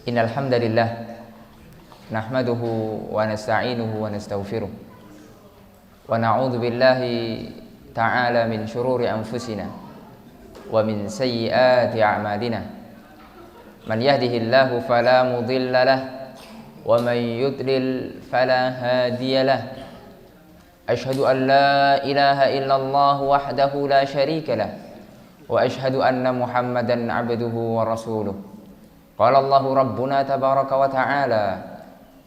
Innal hamdalillah nahmaduhu wa nasta'inuhu wa nastaghfiruh wa na'udzu billahi ta'ala min shururi anfusina wa min sayyiati a'malina. Man yahdihillahu fala mudilla lahu wa man yudlil fala hadiya lahu. Ashhadu an la ilaha illallah wahdahu la syarika lahu wa ashhadu anna Muhammadan 'abduhu wa rasuluh. Qala Allahu Rabbuna tabaraka wa ta'ala,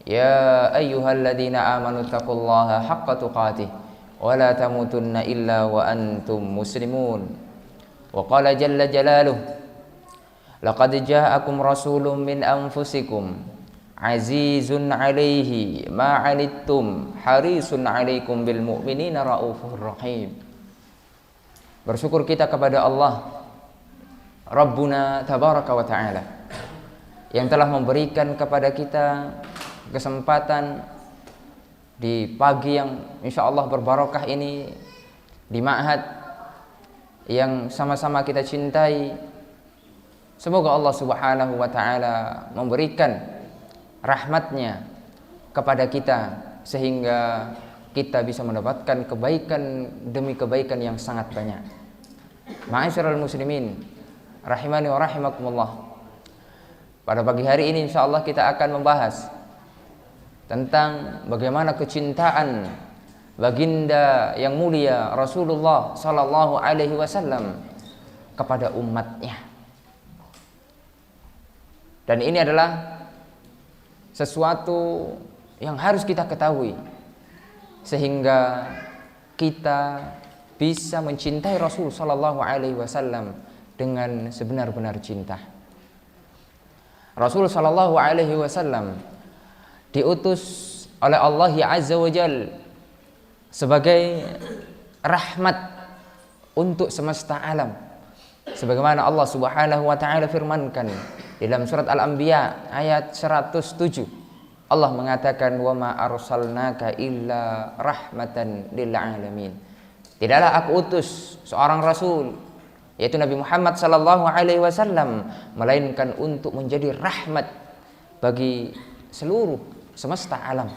ya ayyuhalladzina amanu taqullaha haqqa tuqatih wa la tamutunna illa wa antum muslimun. Wa qala jalla jalaluhu, laqad ja'akum rasulun min anfusikum azizun 'alaihi ma 'anittum harisun 'alaikum bil mu'minina raufur rahim. Bersyukur kita kepada Allah Rabbuna tabaraka wa ta'ala yang telah memberikan kepada kita kesempatan di pagi yang insya Allah berbarokah ini, di ma'had yang sama-sama kita cintai. Semoga Allah subhanahu wa ta'ala memberikan rahmatnya kepada kita sehingga kita bisa mendapatkan kebaikan demi kebaikan yang sangat banyak. Ma'asyiral muslimin rahimani wa rahimakumullah. Pada pagi hari ini insyaallah kita akan membahas tentang bagaimana kecintaan baginda yang mulia Rasulullah sallallahu alaihi wasallam kepada umatnya. Dan ini adalah sesuatu yang harus kita ketahui sehingga kita bisa mencintai Rasul sallallahu alaihi wasallam dengan sebenar-benar cinta. Rasul sallallahu alaihi wasallam diutus oleh Allah Azza wa Jalla sebagai rahmat untuk semesta alam. Sebagaimana Allah Subhanahu wa taala firmankan dalam surat Al-Anbiya ayat 107. Allah mengatakan, "Wa ma arsalnaka illa rahmatan lil alamin." Tidaklah aku utus seorang rasul, yaitu Nabi Muhammad sallallahu alaihi wasallam, melainkan untuk menjadi rahmat bagi seluruh semesta alam.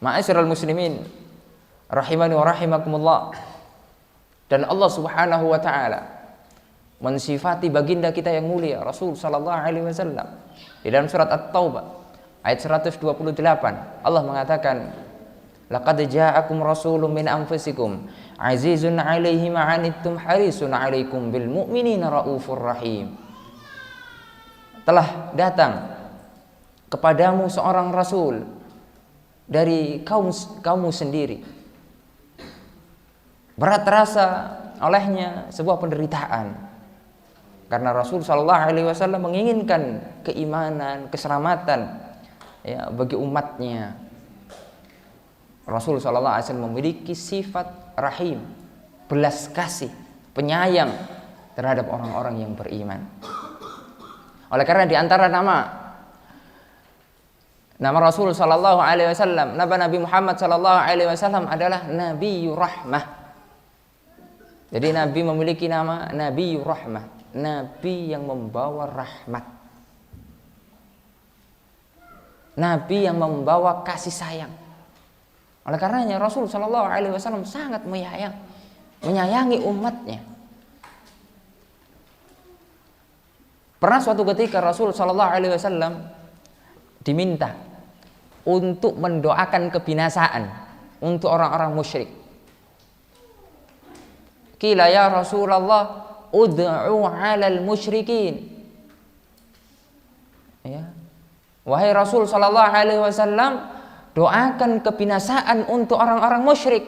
Ma'asyiral muslimin rahimani wa rahimakumullah. Dan Allah Subhanahu wa taala mensifati baginda kita yang mulia Rasul sallallahu alaihi wasallam di dalam surat At-Taubah ayat 128. Allah mengatakan, laqad ja'akum rasulun min anfusikum azizun 'alaihi ma 'anittum harisun 'alaikum bil mu'minina raufur rahim. Telah datang kepadamu seorang rasul dari kaummu sendiri. Berat terasa olehnya sebuah penderitaan karena Rasul sallallahu alaihi wasallam menginginkan keimanan, keselamatan ya bagi umatnya. Rasul sallallahu alaihi wasallam memiliki sifat rahim, belas kasih, penyayang terhadap orang-orang yang beriman. Oleh karena di antara nama Rasul sallallahu alaihi wasallam, nama Nabi Muhammad sallallahu alaihi wasallam adalah Nabiyur Rahmah. Jadi Nabi memiliki nama Nabiyur Rahmah, Nabi yang membawa rahmat. Nabi yang membawa kasih sayang. Oleh karenanya Rasul sallallahu alaihi wasallam sangat menyayangi umatnya. Pernah suatu ketika Rasul sallallahu alaihi wasallam diminta untuk mendoakan kebinasaan untuk orang-orang musyrik. Qila ya Rasulullah ud'u 'alal musyrikin. Ya. Wahai Rasul sallallahu alaihi wasallam, doakan kebinasaan untuk orang-orang musyrik.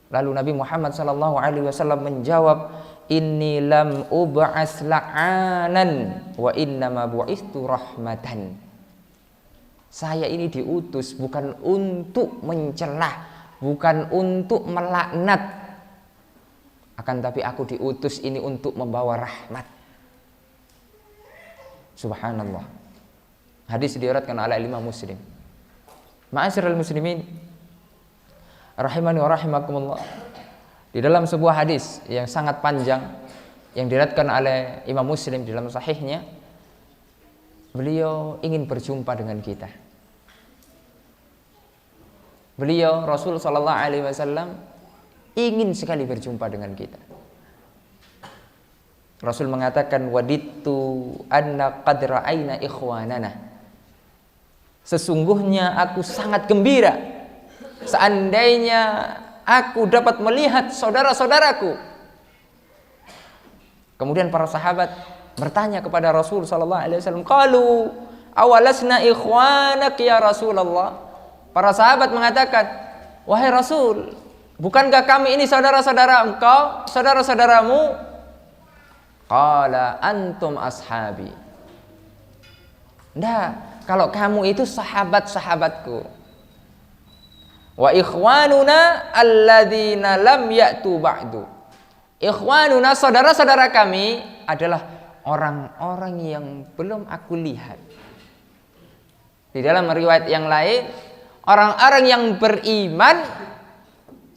Lalu Nabi Muhammad sallallahu alaihi wasallam menjawab, inni lam ub'as la'anan wa innama bu'istu rahmatan. Saya ini diutus bukan untuk mencela, bukan untuk melaknat, akan tapi aku diutus ini untuk membawa rahmat. Subhanallah. Hadis diriwayatkan oleh Imam Muslim. Ma'asyiral muslimin rahimani wa rahimakumullah. Di dalam sebuah hadis yang sangat panjang yang diriwayatkan oleh Imam Muslim dalam sahihnya, beliau ingin berjumpa dengan kita. Beliau Rasul sallallahu alaihi wasallam ingin sekali berjumpa dengan kita. Rasul mengatakan, wadittu anna qad ra'ayna ikhwanana. Sesungguhnya aku sangat gembira seandainya aku dapat melihat saudara-saudaraku. Kemudian para sahabat bertanya kepada Rasul sallallahu alaihi wasallam, qalu awalasna ikhwanak ya Rasulullah. Para sahabat mengatakan, wahai Rasul, bukankah kami ini saudara-saudara engkau, saudara-saudaramu? Qala antum ashabi. Nah, kalau kamu itu sahabat-sahabatku. Wa ikhwanuna alladzina lam ya'tu ba'du. Ikhwanuna, saudara-saudara kami adalah orang-orang yang belum aku lihat. Di dalam riwayat yang lain, orang-orang yang beriman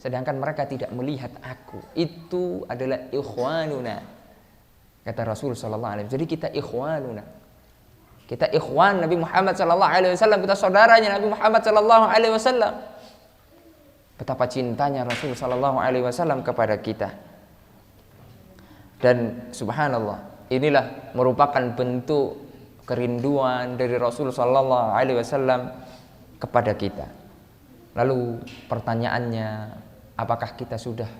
sedangkan mereka tidak melihat aku. Itu adalah ikhwanuna, kata Rasul sallallahu alaihi wasallam. Jadi kita ikhwanuna. Kita ikhwan Nabi Muhammad sallallahu alaihi wasallam, kita saudaranya Nabi Muhammad sallallahu alaihi wasallam. Betapa cintanya Rasul sallallahu alaihi wasallam kepada kita. Dan subhanallah, inilah merupakan bentuk kerinduan dari Rasul sallallahu alaihi wasallam kepada kita. Lalu pertanyaannya, apakah kita sudah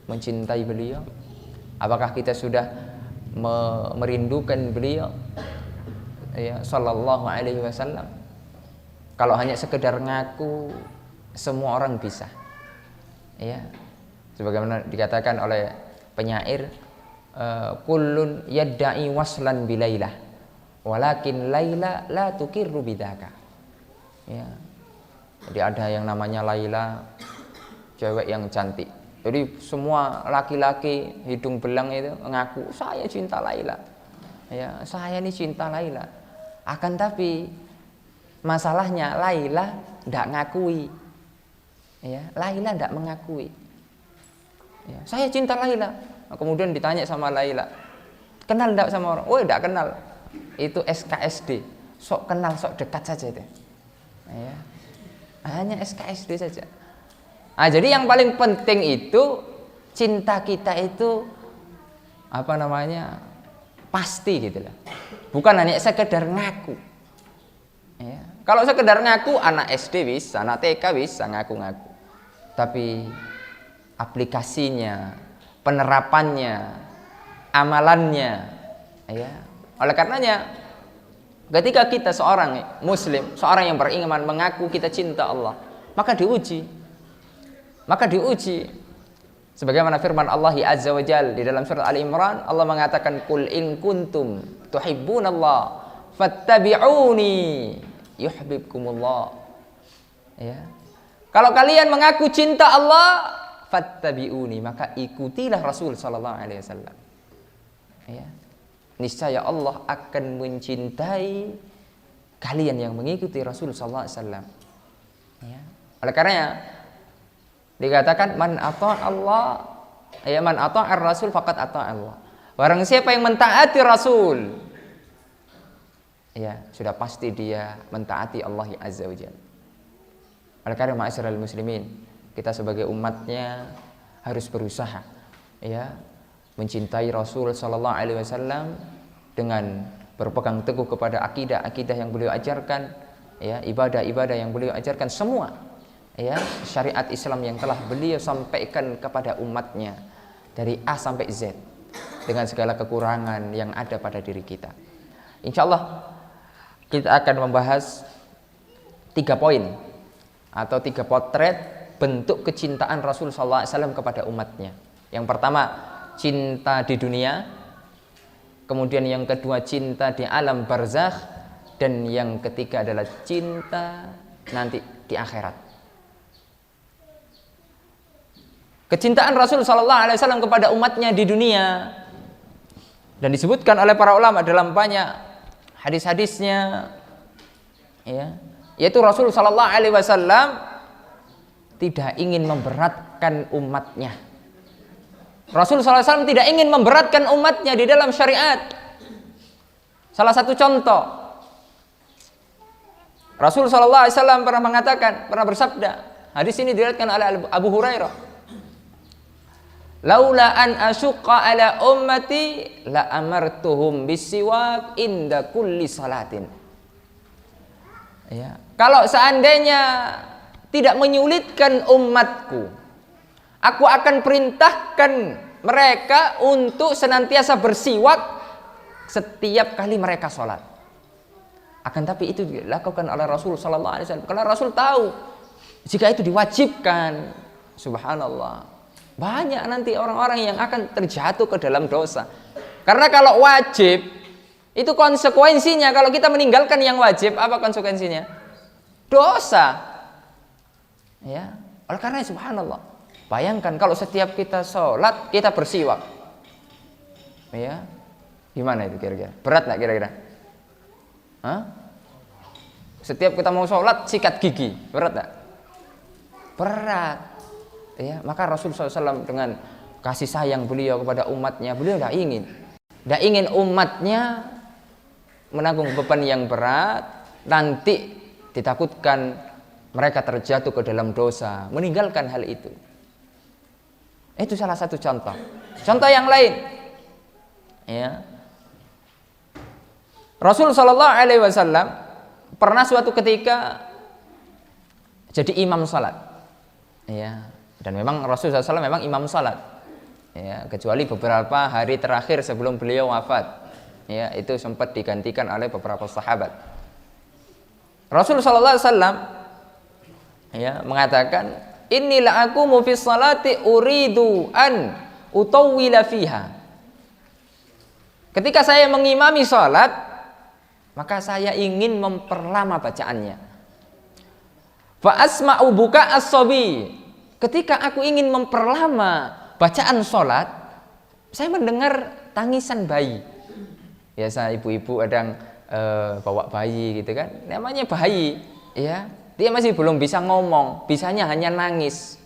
mencintai beliau? Apakah kita sudah merindukan beliau, ya, sallallahu alaihi wasallam? Kalau hanya sekedar ngaku, semua orang bisa, ya, sebagaimana dikatakan oleh penyair, kullun yadda'i waslan bilailah, walakin Laila la tukirru bidaka. Ya, jadi ada yang namanya Laila, cewek yang cantik. Jadi semua laki-laki hidung belang itu ngaku saya cinta Laila. Ya, saya ini cinta Laila. Akan tapi masalahnya Laila tidak ngakui. Ya, Laila tidak mengakui. Ya, saya cinta Laila. Kemudian ditanya sama Laila, kenal tidak sama orang? Oh, tidak kenal. Itu SKSD. Sok kenal, sok dekat saja itu. Ya, hanya SKSD saja. Nah, jadi yang paling penting itu cinta kita itu pasti gitu lah. Bukan hanya sekedar ngaku. Ya. Kalau sekedar ngaku, anak SD bisa, anak TK bisa ngaku-ngaku. Tapi aplikasinya, penerapannya, amalannya, ya. Oleh karenanya, ketika kita seorang Muslim, seorang yang beriman mengaku kita cinta Allah, maka diuji. Sebagaimana firman Allah Azza wa Jalla di dalam surat Ali Imran, Allah mengatakan, qul in kuntum tuhibbunallah fattabi'uni yuhibbukumullah. Ya. Kalau kalian mengaku cinta Allah, fattabi'uni, maka ikutilah Rasul sallallahu alaihi wasallam. Ya. Niscaya Allah akan mencintai kalian yang mengikuti Rasul sallallahu alaihi wasallam. Ya. Oleh karenanya dikatakan man ata' Allah, ya, man ata'ar Rasul faqad ata' Allah. Barang siapa yang mentaati Rasul, ya, sudah pasti dia mentaati Allah Azza wa Jalla. Oleh karena ma'asyiral muslimin, kita sebagai umatnya harus berusaha, ya, mencintai Rasul sallallahu alaihi wasallam dengan berpegang teguh kepada akidah yang beliau ajarkan, ya, ibadah yang beliau ajarkan, semua, ya, syariat Islam yang telah beliau sampaikan kepada umatnya dari A sampai Z dengan segala kekurangan yang ada pada diri kita. Insyaallah kita akan membahas 3 poin atau 3 potret bentuk kecintaan Rasul sallallahu alaihi wasallam kepada umatnya. Yang pertama, cinta di dunia. Kemudian yang kedua, cinta di alam barzakh, dan yang ketiga adalah cinta nanti di akhirat. Kecintaan Rasul sallallahu alaihi wasallam kepada umatnya di dunia, dan disebutkan oleh para ulama dalam banyak hadis-hadisnya, ya, yaitu Rasul sallallahu alaihi wasallam tidak ingin memberatkan umatnya. Rasul SAW tidak ingin memberatkan umatnya di dalam syariat. Salah satu contoh, Rasul SAW pernah mengatakan, pernah bersabda, hadis ini diriwayatkan oleh Abu Hurairah, laula an asyqa ala ummati la amartuhum bisiwak inda kulli salatin. Ya, kalau seandainya tidak menyulitkan umatku, aku akan perintahkan mereka untuk senantiasa bersiwak setiap kali mereka sholat. Akan tapi itu dilakukan oleh Rasul Sallallahu Alaihi Wasallam karena Rasul tahu jika itu diwajibkan, subhanallah, banyak nanti orang-orang yang akan terjatuh ke dalam dosa. Karena kalau wajib, itu konsekuensinya kalau kita meninggalkan yang wajib, apa konsekuensinya? Dosa. Ya, oleh karena subhanallah, bayangkan kalau setiap kita sholat kita bersiwak, ya, gimana itu kira-kira? Berat nggak kira-kira? Hah? Setiap kita mau sholat sikat gigi, berat nggak? Berat. Ya, maka Rasul SAW dengan kasih sayang beliau kepada umatnya, beliau tidak ingin umatnya menanggung beban yang berat, nanti ditakutkan mereka terjatuh ke dalam dosa, meninggalkan hal itu. Itu salah satu contoh. Contoh yang lain, ya, Rasul Shallallahu Alaihi Wasallam pernah suatu ketika jadi imam salat, ya, dan memang Rasul SAW memang imam salat, ya, kecuali beberapa hari terakhir sebelum beliau wafat, ya, itu sempat digantikan oleh beberapa sahabat. Rasul Shallallahu Alaihi Wasallam, ya, mengatakan, inilah aku mufis salati uridu an utawwila fiha. Ketika saya mengimami salat, maka saya ingin memperlama bacaannya. Fa asma'u buka as-sabi. Ketika aku ingin memperlama bacaan salat, saya mendengar tangisan bayi. Biasa ibu-ibu kadang bawa bayi gitu kan, namanya bayi, ya. Dia masih belum bisa ngomong, bisanya hanya nangis.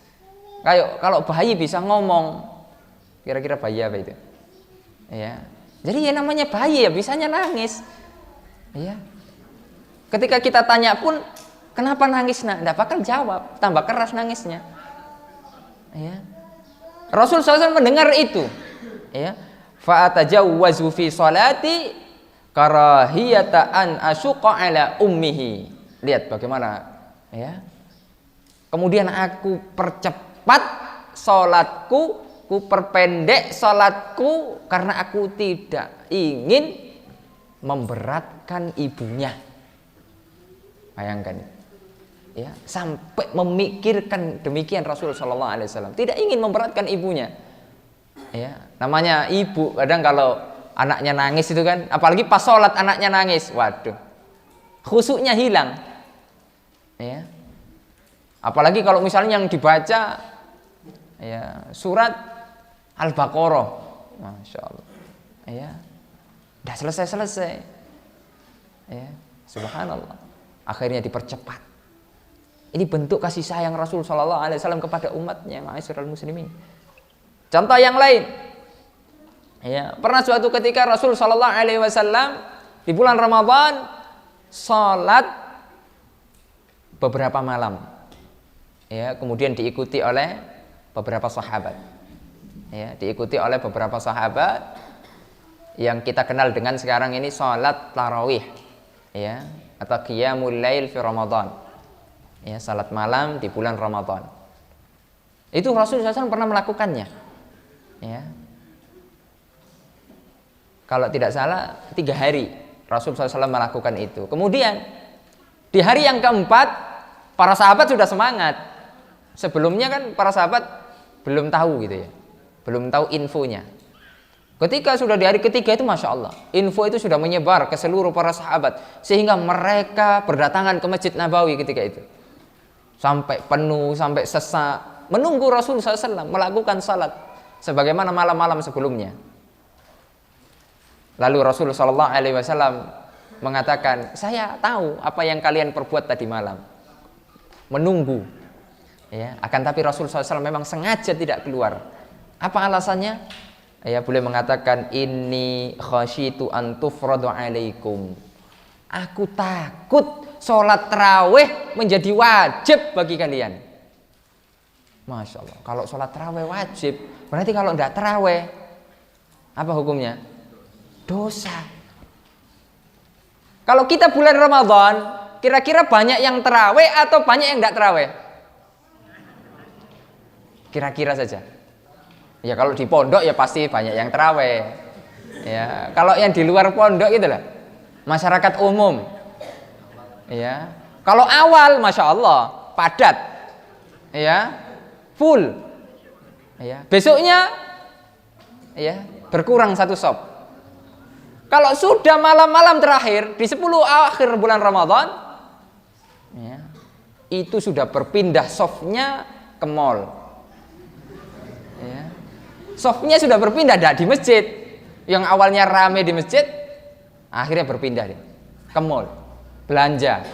Kalau bayi bisa ngomong, kira-kira bayi apa itu? Ya. Jadi ya namanya bayi ya bisanya nangis. Ya. Ketika kita tanya pun, kenapa nangis nak? Tidak bakal jawab, tambah keras nangisnya. Ya. Rasul SAW mendengar itu. Ya. Fa atajawwazu fi salati karahiyata an asyqa ala ummihi. Lihat bagaimana, ya. Kemudian aku percepat salatku, ku perpendek salatku karena aku tidak ingin memberatkan ibunya. Bayangkan, ya, sampai memikirkan demikian Rasul Sallallahu Alaihi Wasallam, tidak ingin memberatkan ibunya. Ya, namanya ibu kadang kalau anaknya nangis itu kan, apalagi pas sholat anaknya nangis, waduh, khusyuknya hilang. Ya, apalagi kalau misalnya yang dibaca, ya, surat Al-Baqarah, masya Allah, ya, udah selesai, ya, subhanallah, akhirnya dipercepat. Ini bentuk kasih sayang Rasul Sallallahu Alaihi Wasallam kepada umatnya, ma'asyiral muslimin. Contoh yang lain, ya, pernah suatu ketika Rasul Sallallahu Alaihi Wasallam di bulan Ramadan salat beberapa malam, ya, kemudian diikuti oleh beberapa sahabat, ya, diikuti oleh beberapa sahabat yang kita kenal dengan sekarang ini salat tarawih, ya, atau qiyamul lail fi Ramadan, ya, salat malam di bulan Ramadan. Itu Rasul SAW pernah melakukannya. Ya. Kalau tidak salah 3 hari Rasul SAW melakukan itu. Kemudian di hari yang keempat para sahabat sudah semangat. Sebelumnya kan para sahabat belum tahu gitu ya, belum tahu infonya. Ketika sudah di hari ketiga itu masya Allah, info itu sudah menyebar ke seluruh para sahabat sehingga mereka berdatangan ke Masjid Nabawi ketika itu sampai penuh, sampai sesak menunggu Rasul SAW melakukan salat sebagaimana malam-malam sebelumnya. Lalu Rasul Shallallahu Alaihi Wasallam mengatakan, saya tahu apa yang kalian perbuat tadi malam, menunggu. Ya, akan tapi Rasul SAW memang sengaja tidak keluar, Apa alasannya? Ya, boleh mengatakan inni khasyitu an tufradu alaikum. Aku takut sholat tarawih menjadi wajib bagi kalian. Masya Allah. Kalau sholat tarawih wajib, berarti kalau tidak tarawih, apa hukumnya? Dosa. Kalau kita bulan Ramadan, kira-kira banyak yang tarawih atau banyak yang tidak tarawih? Kira-kira saja. Ya kalau di pondok ya pasti banyak yang tarawih. Ya, kalau yang di luar pondok gitu lah, masyarakat umum. Ya, kalau awal, masya Allah, padat. Ya, full. Ya, besoknya, ya berkurang satu sop. Kalau sudah malam-malam terakhir di 10 akhir bulan Ramadan, ya, itu sudah berpindah sofnya ke mall. Ya. Softnya sudah berpindah di masjid. Yang awalnya rame di masjid, akhirnya berpindah ke mall, belanja,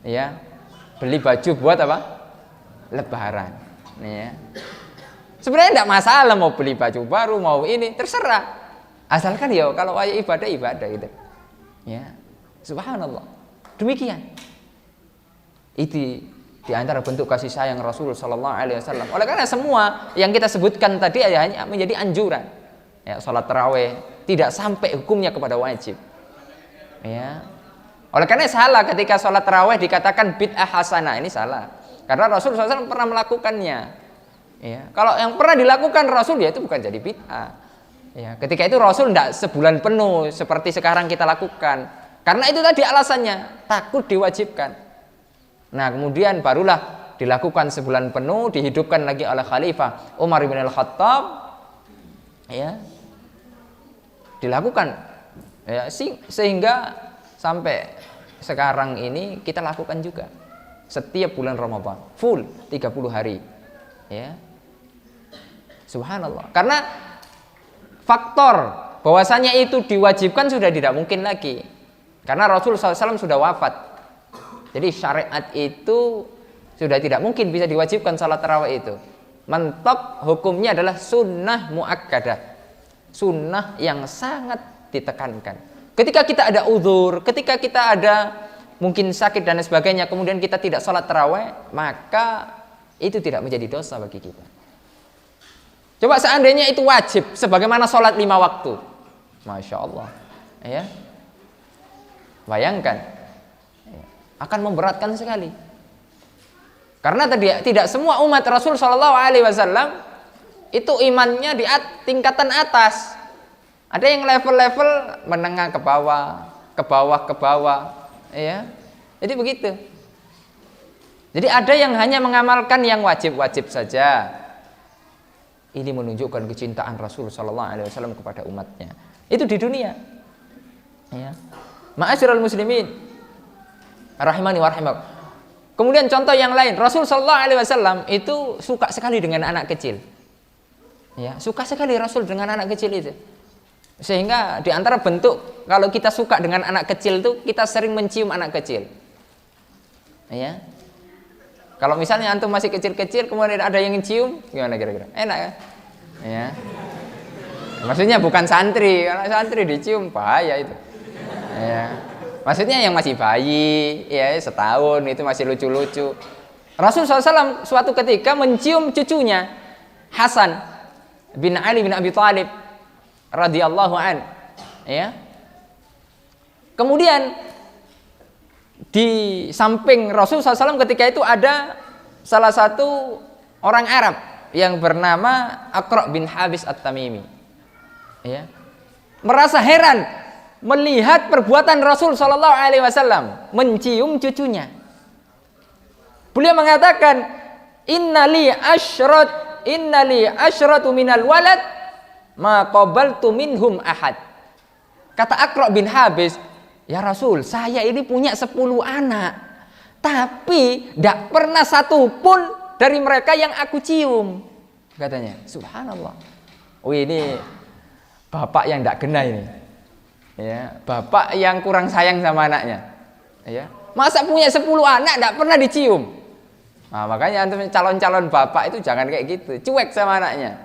ya, beli baju buat apa? Lebaran. Ya. Sebenarnya tidak masalah mau beli baju baru, mau ini terserah, asalkan ya kalau ibadah gitu. Ya, subhanallah. Demikian. Itu di antara bentuk kasih sayang Rasul Sallallahu Alaihi Wasallam. Oleh karena semua yang kita sebutkan tadi hanya menjadi anjuran. Ya, sholat tarawih tidak sampai hukumnya kepada wajib. Ya. Oleh karena salah ketika sholat tarawih dikatakan bid'ah hasanah, ini salah. Karena Rasul SAW pernah melakukannya. Ya. Kalau yang pernah dilakukan Rasul, ya itu bukan jadi bid'ah. Ya. Ketika itu Rasul tidak sebulan penuh seperti sekarang kita lakukan. Karena itu tadi alasannya, takut diwajibkan. Nah, kemudian barulah dilakukan sebulan penuh, dihidupkan lagi oleh Khalifah Umar bin Al-Khattab, ya, dilakukan, ya, sehingga sampai sekarang ini kita lakukan juga setiap bulan Ramadan full 30 hari, ya, subhanallah. Karena faktor bahwasanya itu diwajibkan sudah tidak mungkin lagi, karena Rasul SAW sudah wafat. Jadi syariat itu sudah tidak mungkin bisa diwajibkan salat tarawih itu. Mentok hukumnya adalah sunnah muakkadah, sunnah yang sangat ditekankan. Ketika kita ada uzur, ketika kita ada mungkin sakit dan sebagainya, kemudian kita tidak salat tarawih, maka itu tidak menjadi dosa bagi kita. Coba seandainya itu wajib, sebagaimana salat 5 waktu, masya Allah, ya, bayangkan. Akan memberatkan sekali. Karena tidak semua umat Rasul Shallallahu Alaihi Wasallam itu imannya di tingkatan atas. Ada yang level-level menengah ke bawah, ke bawah ke bawah, ya. Jadi begitu. Jadi ada yang hanya mengamalkan yang wajib-wajib saja. Ini menunjukkan kecintaan Rasul Shallallahu Alaihi Wasallam kepada umatnya. Itu di dunia. Ya. Ma'asyiral muslimin rahimani wa rahimakum. Kemudian contoh yang lain, Rasul Sallallahu Alaihi Wasallam itu suka sekali dengan anak kecil. Ya, suka sekali Rasul dengan anak kecil itu. Sehingga di antara bentuk kalau kita suka dengan anak kecil itu kita sering mencium anak kecil. Ya. Kalau misalnya antum masih kecil-kecil kemudian ada yang cium, gimana kira-kira? Enak ya? Ya. Maksudnya bukan santri, kalau santri dicium bahaya itu. Ya. Maksudnya yang masih bayi, ya setahun itu masih lucu-lucu. Rasul SAW suatu ketika mencium cucunya Hasan bin Ali bin Abi Thalib radhiyallahu an, ya. Kemudian di samping Rasul SAW ketika itu ada salah satu orang Arab yang bernama Aqra' bin Habis At-Tamimi, ya. Merasa heran melihat perbuatan Rasul Sallallahu Alaihi Wasallam mencium cucunya. Beliau mengatakan, innali asyratu minal walad ma qabaltu minhum ahad. Kata Aqra' bin Habis, ya Rasul, saya ini punya 10 anak, tapi tidak pernah satu pun dari mereka yang aku cium. Katanya, subhanallah. Oh, ini bapak yang tidak kena ini. Ya, bapak yang kurang sayang sama anaknya. Ya, masa punya 10 anak tidak pernah dicium? Nah, makanya antum calon-calon bapak itu jangan kayak gitu, cuek sama anaknya.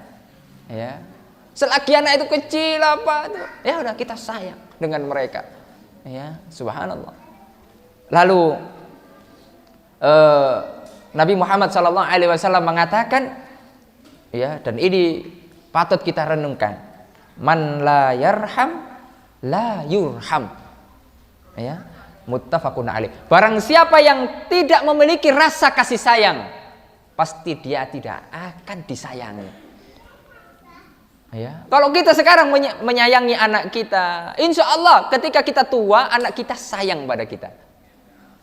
Ya. Selagi anak itu kecil apa itu, ya udah kita sayang dengan mereka. Ya, subhanallah. Lalu Nabi Muhammad SAW mengatakan, ya, dan ini patut kita renungkan, man la yarham la yurham. Ya, muttafaqun alaih. Barang siapa yang tidak memiliki rasa kasih sayang, pasti dia tidak akan disayangi. Ya. Kalau kita sekarang menyayangi anak kita, insya Allah ketika kita tua, anak kita sayang pada kita.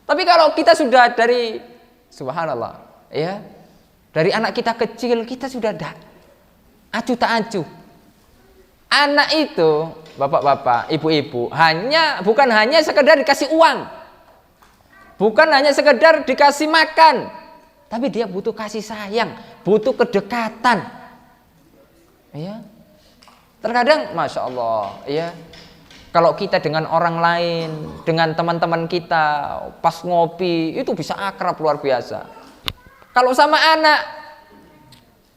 Tapi kalau kita sudah dari, subhanallah, ya, dari anak kita kecil, kita sudah acuh tak acuh. Anak itu, bapak-bapak, ibu-ibu, bukan hanya sekedar dikasih uang, bukan hanya sekedar dikasih makan, tapi dia butuh kasih sayang, butuh kedekatan. Ya. Terkadang, masya Allah, ya, kalau kita dengan orang lain, dengan teman-teman kita, pas ngopi, itu bisa akrab luar biasa. Kalau sama anak,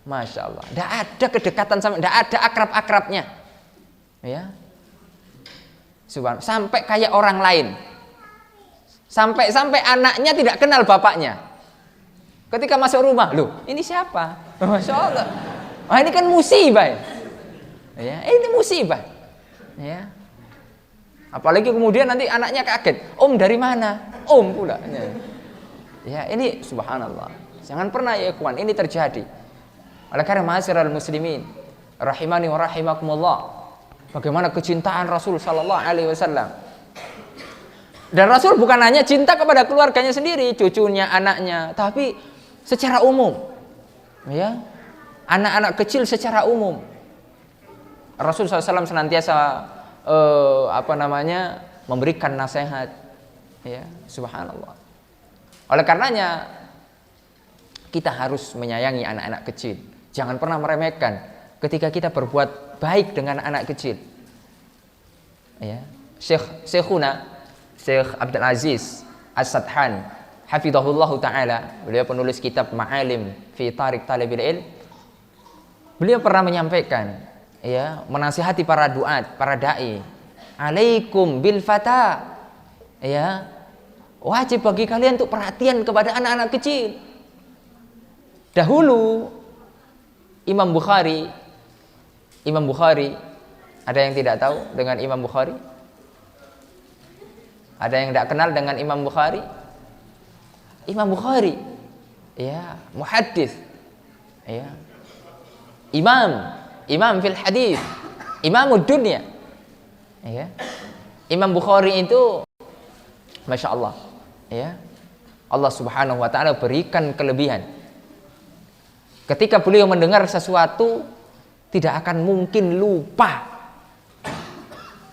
masya Allah, tidak ada kedekatan, tidak ada akrab-akrabnya. Ya, sampai kayak orang lain, sampai anaknya tidak kenal bapaknya. Ketika masuk rumah, loh, ini siapa? Masya Allah, ini kan musibah. Ya, ini musibah. Ya. Apalagi kemudian nanti anaknya kaget, Om dari mana? Om pula. Ya, ini subhanallah. Jangan pernah ya ikhwan, ini terjadi. Oleh karena ma'asyiral muslimin, rahimani wa rahimakumullah. Bagaimana kecintaan Rasul sallallahu alaihi wasallam. Dan Rasul bukan hanya cinta kepada keluarganya sendiri, cucunya, anaknya, tapi secara umum. Ya. Anak-anak kecil secara umum. Rasul SAW senantiasa memberikan nasihat, ya, subhanallah. Oleh karenanya kita harus menyayangi anak-anak kecil. Jangan pernah meremehkan ketika kita berbuat baik dengan anak kecil. Ya, Syekhuna Syekh Abdul Aziz As-Sadhan hafizahullahu taala, beliau penulis kitab Ma'alim fi Tariq Talibil Ilm. Beliau pernah menyampaikan, ya, menasihati para duat, para dai, alaikum bil fata, ya, wajib bagi kalian untuk perhatian kepada anak-anak kecil. Dahulu Imam Bukhari, ada yang tidak tahu dengan Imam Bukhari? Ada yang tidak kenal dengan Imam Bukhari? Imam Bukhari, ya, muhaddits, ya, Imam fil hadis, imamud dunya. Ya. Imam Bukhari itu masya Allah, ya, Allah subhanahu wa ta'ala berikan kelebihan. Ketika beliau mendengar sesuatu, tidak akan mungkin lupa.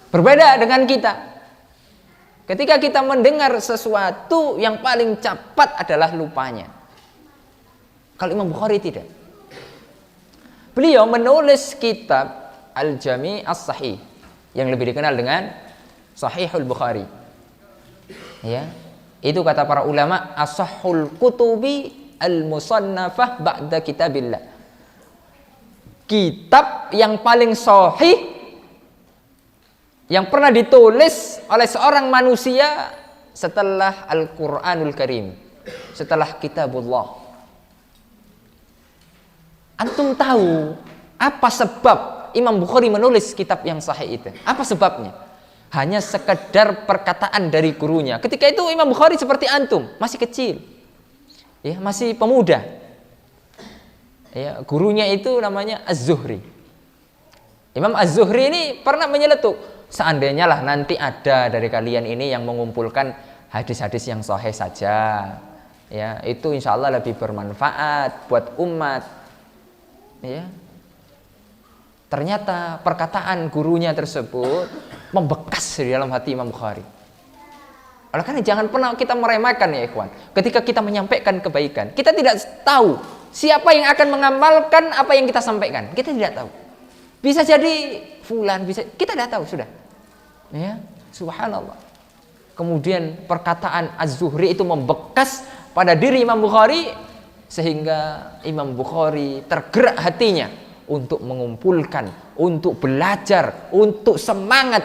Berbeda dengan kita. Ketika kita mendengar sesuatu, yang paling cepat adalah lupanya. Kalau Imam Bukhari tidak. Beliau menulis kitab Al-Jami' As-Sahih yang lebih dikenal dengan Sahihul Bukhari. Ya, itu kata para ulama, asahhul kutubi al-musannafah ba'da kitabillah. Kitab yang paling sahih yang pernah ditulis oleh seorang manusia setelah Al-Qur'anul Karim, setelah kitabullah. Antum tahu apa sebab Imam Bukhari menulis kitab yang sahih itu? Apa sebabnya? Hanya sekedar perkataan dari gurunya. Ketika itu Imam Bukhari seperti antum, masih kecil, ya, masih pemuda. Ya, gurunya itu namanya Az-Zuhri. Imam Az-Zuhri ini pernah menyeletuk, seandainya lah nanti ada dari kalian ini yang mengumpulkan hadis-hadis yang sahih saja, ya, itu insya Allah lebih bermanfaat buat umat. Ya, ternyata perkataan gurunya tersebut membekas di dalam hati Imam Bukhari. Oleh karena jangan pernah kita meremehkan ya ikhwan. Ketika kita menyampaikan kebaikan, kita tidak tahu siapa yang akan mengamalkan apa yang kita sampaikan. Kita tidak tahu. Bisa jadi fulan, kita tidak tahu sudah. Ya, subhanallah. Kemudian perkataan Az-Zuhri itu membekas pada diri Imam Bukhari, sehingga Imam Bukhari tergerak hatinya untuk mengumpulkan, untuk belajar, untuk semangat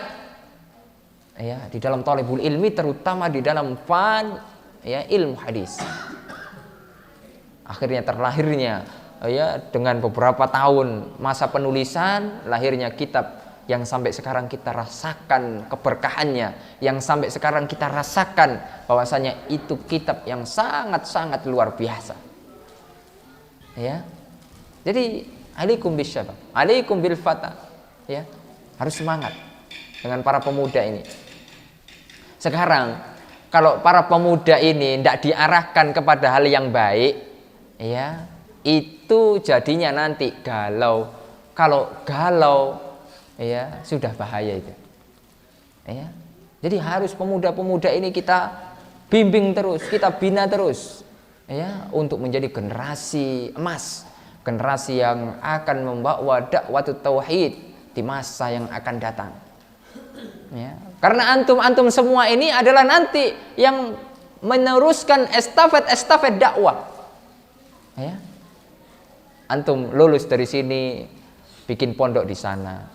ya di dalam thalibul ilmi, terutama di dalam fan ya ilmu hadis. Akhirnya terlahirnya ya dengan beberapa tahun masa penulisan, lahirnya kitab yang sampai sekarang kita rasakan keberkahannya, yang sampai sekarang kita rasakan bahwasanya itu kitab yang sangat-sangat luar biasa. Ya. Jadi alaikum bisyabab, alaikum bil fata. Ya. Harus semangat dengan para pemuda ini. Sekarang kalau para pemuda ini tidak diarahkan kepada hal yang baik, ya, itu jadinya nanti galau. Kalau galau ya sudah bahaya itu. Ya. Jadi harus pemuda-pemuda ini kita bimbing terus, kita bina terus ya untuk menjadi generasi emas, generasi yang akan membawa dakwah tauhid di masa yang akan datang. Ya. Karena antum semua ini adalah nanti yang meneruskan estafet dakwah. Ya. Antum lulus dari sini, bikin pondok di sana,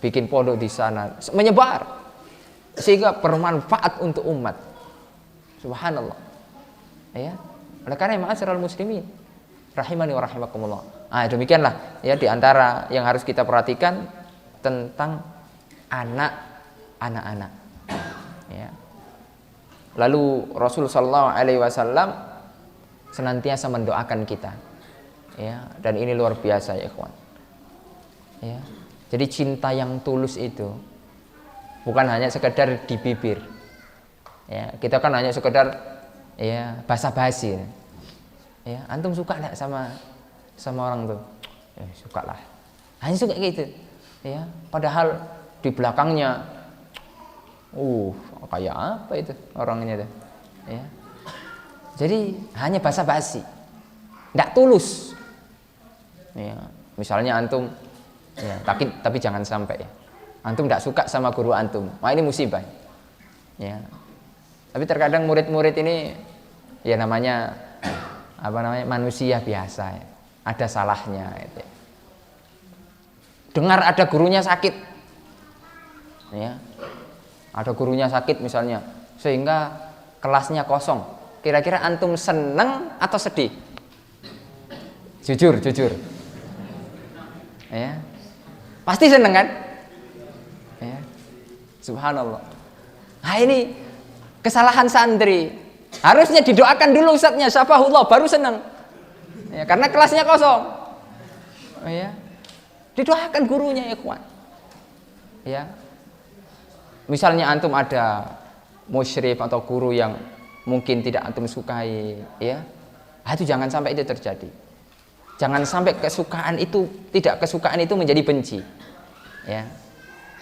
bikin pondok di sana, menyebar sehingga bermanfaat untuk umat. Subhanallah. Ya. Oleh karena ma'asyiral muslimin rahimani wa rahimakumullah. Demikianlah ya di antara yang harus kita perhatikan tentang anak-anak. Ya. Lalu Rasul sallallahu alaihi wasallam senantiasa mendoakan kita. Ya, dan ini luar biasa ya ikhwan. Ya. Jadi cinta yang tulus itu bukan hanya sekedar di bibir. Ya, kita kan hanya sekedar ya basa-basi. Ya, antum suka enggak sama orang tuh? Ya, suka lah. Hanya suka gitu. Ya, padahal di belakangnya kayak apa itu orangnya tuh. Ya. Jadi hanya basa-basi. Enggak tulus. Ya, misalnya antum ya, tapi jangan sampai ya. Antum tidak suka sama guru antum, wah ini musibah. Ya. Tapi terkadang murid-murid ini ya namanya manusia biasa, ya. Ada salahnya. Gitu. Dengar ada gurunya sakit, ya. Ada gurunya sakit misalnya, sehingga kelasnya kosong. Kira-kira antum seneng atau sedih? Jujur. Ya. Pasti seneng kan? Ya. Subhanallah. Nah ini kesalahan santri. Harusnya didoakan dulu ustadznya, syafahullah, baru seneng. Ya, karena kelasnya kosong. Ya. Didoakan gurunya ya ikhwan. Ya. Misalnya antum ada musyrif atau guru yang mungkin tidak antum sukai, ya. Itu jangan sampai itu terjadi. Jangan sampai kesukaan itu menjadi benci. Ya.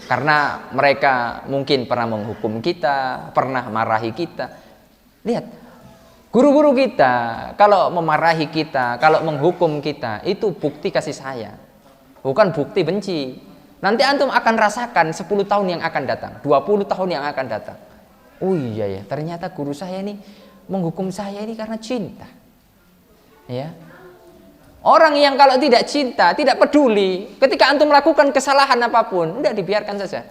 Karena mereka mungkin pernah menghukum kita, pernah marahi kita. Lihat, guru-guru kita kalau memarahi kita, kalau menghukum kita, itu bukti kasih sayang. Bukan bukti benci. Nanti antum akan rasakan 10 tahun yang akan datang, 20 tahun yang akan datang. Oh iya ya, ternyata guru saya ini menghukum saya ini karena cinta. Ya. Orang yang kalau tidak cinta, tidak peduli, ketika antum melakukan kesalahan apapun, udah dibiarkan saja.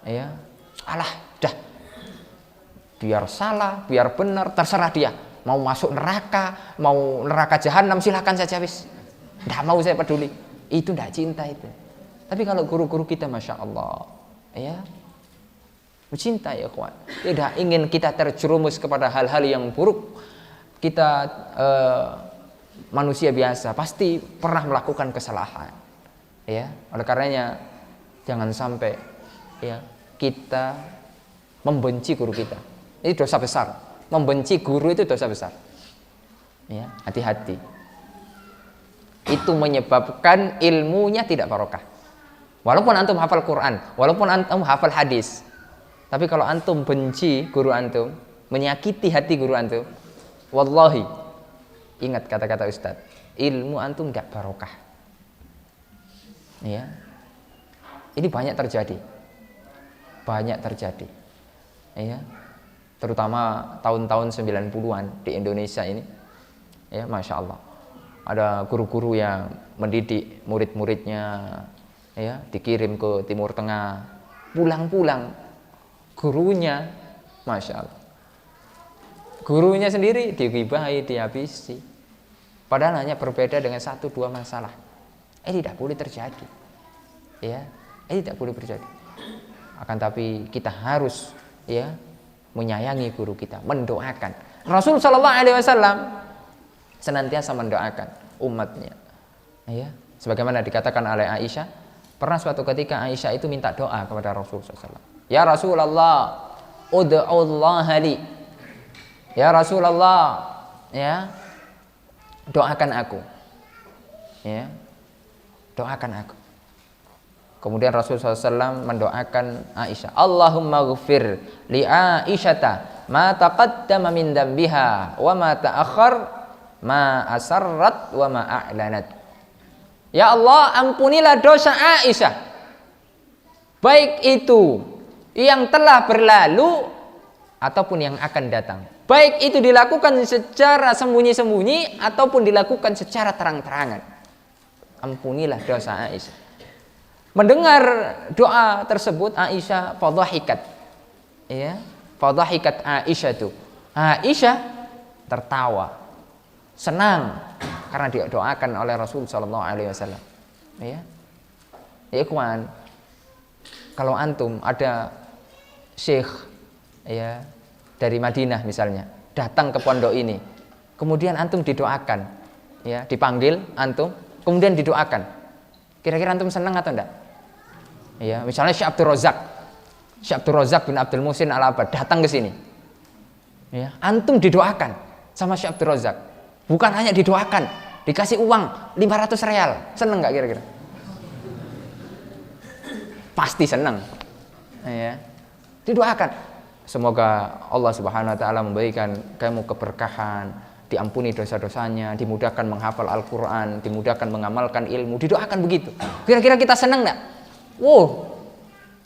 Ya. Alah, dah. Biar salah, biar benar, terserah dia. Mau masuk neraka, mau neraka jahanam, silahkan saja wis. Nggak mau saya peduli. Itu nggak cinta itu. Tapi kalau guru-guru kita, masya Allah, ya, mencinta ya kawan. Tidak ingin kita terjerumus kepada hal-hal yang buruk. Kita manusia biasa pasti pernah melakukan kesalahan, ya. Oleh karenanya jangan sampai ya kita membenci guru kita. Ini dosa besar. Membenci guru itu dosa besar. Ya, hati-hati. Itu menyebabkan ilmunya tidak barokah. Walaupun antum hafal Quran, walaupun antum hafal hadis, tapi kalau antum benci guru antum, menyakiti hati guru antum, wallahi, ingat kata-kata Ustaz, ilmu antum tidak barokah. Ya. Ini banyak terjadi. Ya. Terutama tahun-tahun 90-an di Indonesia ini. Ya, masya Allah. ada guru-guru yang mendidik murid-muridnya, ya, dikirim ke Timur Tengah, pulang-pulang gurunya, masya Allah, gurunya sendiri digibahi, dihabisi, padahal hanya berbeda dengan 1-2 masalah. Tidak boleh terjadi, ya, tidak boleh terjadi. Akan tapi kita harus, ya, menyayangi guru kita, mendoakan. Rasul Shallallahu Alaihi Wasallam senantiasa mendoakan umatnya, ya, sebagaimana dikatakan oleh Aisyah. Pernah suatu ketika Aisyah itu minta doa kepada Rasul SAW. Ya Rasulullah, ud'ullah li. Ya Rasulullah, ya, doakan aku, ya, doakan aku. Kemudian Rasul SAW mendoakan Aisyah, Allahumma ghfir li Aisyata ma taqaddama min dambiha wa ma ta'akhkhar ma asarrat wa ma a'lanat. Ya Allah, ampunilah dosa Aisyah, baik itu yang telah berlalu ataupun yang akan datang, baik itu dilakukan secara sembunyi-sembunyi ataupun dilakukan secara terang-terangan. Ampunilah dosa Aisyah. Mendengar doa tersebut, Aisyah fadhahikat, ya, fadhahikat Aisyah itu. Aisyah tertawa, senang karena didoakan oleh Rasul Sallallahu Alaihi Wasallam. Ya, ikhwan, kalau antum ada syekh, ya, dari Madinah misalnya datang ke pondok ini, kemudian antum didoakan, ya, dipanggil antum, kemudian didoakan, kira-kira antum senang atau enggak? Ya, misalnya Syekh Abdul Razak bin Abdul Muhsin Al-Abbad datang ke sini, ya, antum didoakan sama Syekh Abdul Razak. Bukan hanya didoakan, dikasih uang 500 real, seneng nggak kira-kira? Pasti seneng, ya. Didoakan, semoga Allah Subhanahu Wa Taala memberikan kamu keberkahan, diampuni dosa-dosanya, dimudahkan menghafal Al-Quran, dimudahkan mengamalkan ilmu. Didoakan begitu. Kira-kira kita seneng nggak? Wow,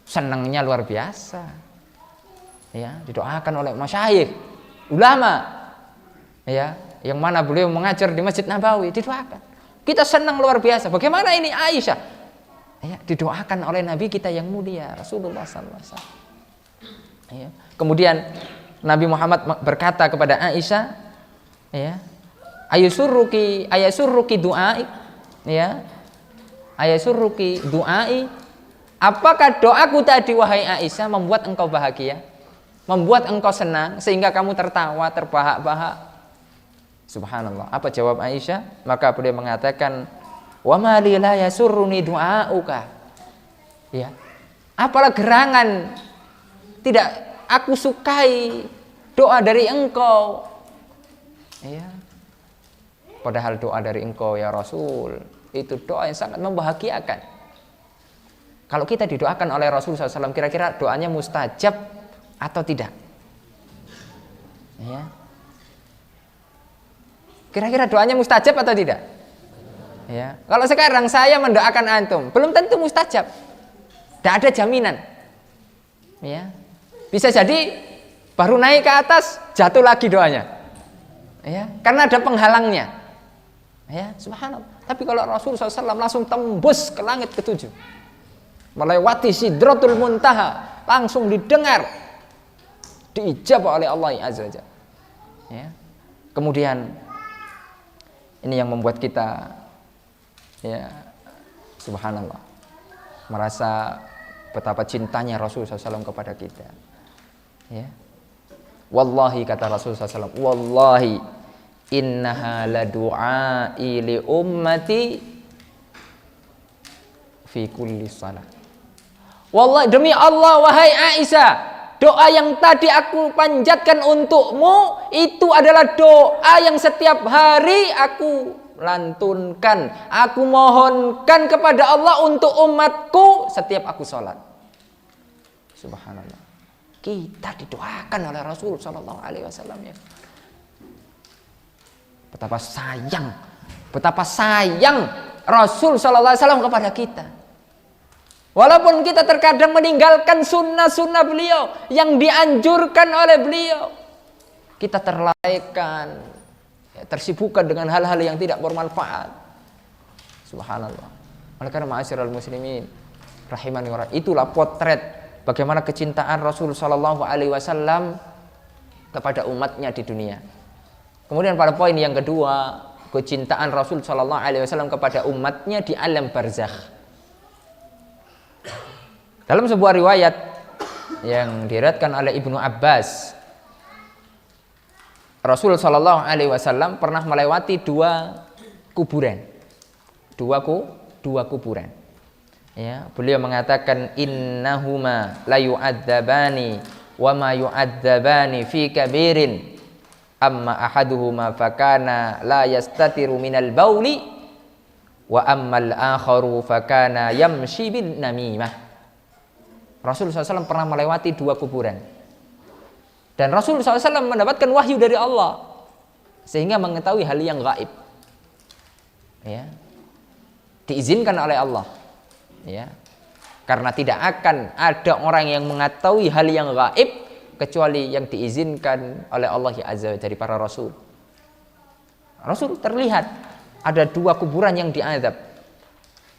senengnya luar biasa. Ya, didoakan oleh masyayikh, ulama, ya, yang mana beliau mengajar di Masjid Nabawi, didoakan. Kita senang luar biasa. Bagaimana ini Aisyah? Ya, didoakan oleh Nabi kita yang mulia Rasulullah SAW. Ya. Kemudian Nabi Muhammad berkata kepada Aisyah, ya, ayasurruki du'ai, ya, ayasurruki du'ai. Apakah doaku tadi wahai Aisyah membuat engkau bahagia, membuat engkau senang sehingga kamu tertawa, terbahak-bahak? Subhanallah. Apa jawab Aisyah? Maka beliau mengatakan, wa ma li la yasurruni du'auka. Ya. Apalah gerangan tidak aku sukai doa dari engkau. Ya. Padahal doa dari engkau ya Rasul itu doa yang sangat membahagiakan. Kalau kita didoakan oleh Rasul SAW, kira-kira doanya mustajab atau tidak? Ya. Kira-kira doanya mustajab atau tidak? Ya. Kalau sekarang saya mendoakan antum, belum tentu mustajab. Tidak ada jaminan. Ya. Bisa jadi baru naik ke atas jatuh lagi doanya. Ya. Karena ada penghalangnya. Ya, subhanallah. Tapi kalau Rasul SAW langsung tembus ke langit ketujuh, melewati Sidratul Muntaha, langsung didengar, diijabah oleh Allah Azza wa Jalla. Ya. Kemudian ini yang membuat kita, ya, subhanallah, merasa betapa cintanya Rasulullah SAW kepada kita. Ya. Wallahi, kata Rasulullah SAW, wallahi innaha la du'ai li ummati fi kulli salat. Wallahi, demi Allah wahai Aisyah, doa yang tadi aku panjatkan untukmu itu adalah doa yang setiap hari aku lantunkan, aku mohonkan kepada Allah untuk umatku setiap aku sholat. Subhanallah. Kita didoakan oleh Rasul Sallallahu Alaihi Wasallam, ya. Betapa sayang Rasul Sallallahu Alaihi Wasallam kepada kita. Walaupun kita terkadang meninggalkan sunnah-sunnah beliau yang dianjurkan oleh beliau, kita terlalaikan, ya, tersibukkan dengan hal-hal yang tidak bermanfaat. Subhanallah. Oleh karena ma'asyiral muslimin rahimani wa itulah potret bagaimana kecintaan Rasul sallallahu alaihi wasallam kepada umatnya di dunia. Kemudian pada poin yang kedua, kecintaan Rasul sallallahu alaihi wasallam kepada umatnya di alam barzakh. Dalam sebuah riwayat yang diriwayatkan oleh Ibnu Abbas, Rasul sallallahu alaihi wasallam pernah melewati dua kuburan. Dua kuburan. Ya, beliau mengatakan innahuma la yu'adzabani wa ma yu'adzabani fi kabirin amma ahaduhuma fakana la yastatiru minal bauli wa ammal akharu fakana yamshi bin namimah. Rasul SAW pernah melewati dua kuburan dan Rasul SAW mendapatkan wahyu dari Allah sehingga mengetahui hal yang gaib, ya, diizinkan oleh Allah, ya, karena tidak akan ada orang yang mengetahui hal yang gaib kecuali yang diizinkan oleh Allah Azza wa Jalla dari para rasul. Rasul terlihat ada dua kuburan yang diazab.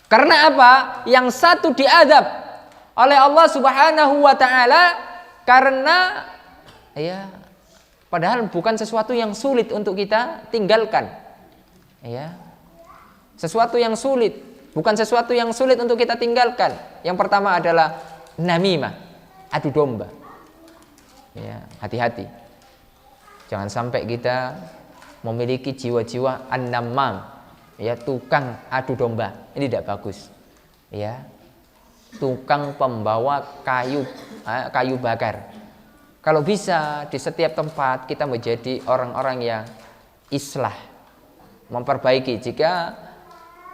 Karena apa? Yang satu diazab oleh Allah Subhanahu wa taala karena, ya, padahal bukan sesuatu yang sulit untuk kita tinggalkan. Ya. Sesuatu yang sulit, bukan sesuatu yang sulit untuk kita tinggalkan. Yang pertama adalah namimah, adu domba. Ya, hati-hati. Jangan sampai kita memiliki jiwa-jiwa an-namam, ya, tukang adu domba. Ini tidak bagus. Ya. Tukang pembawa kayu bakar. Kalau bisa di setiap tempat kita menjadi orang-orang yang islah, memperbaiki. Jika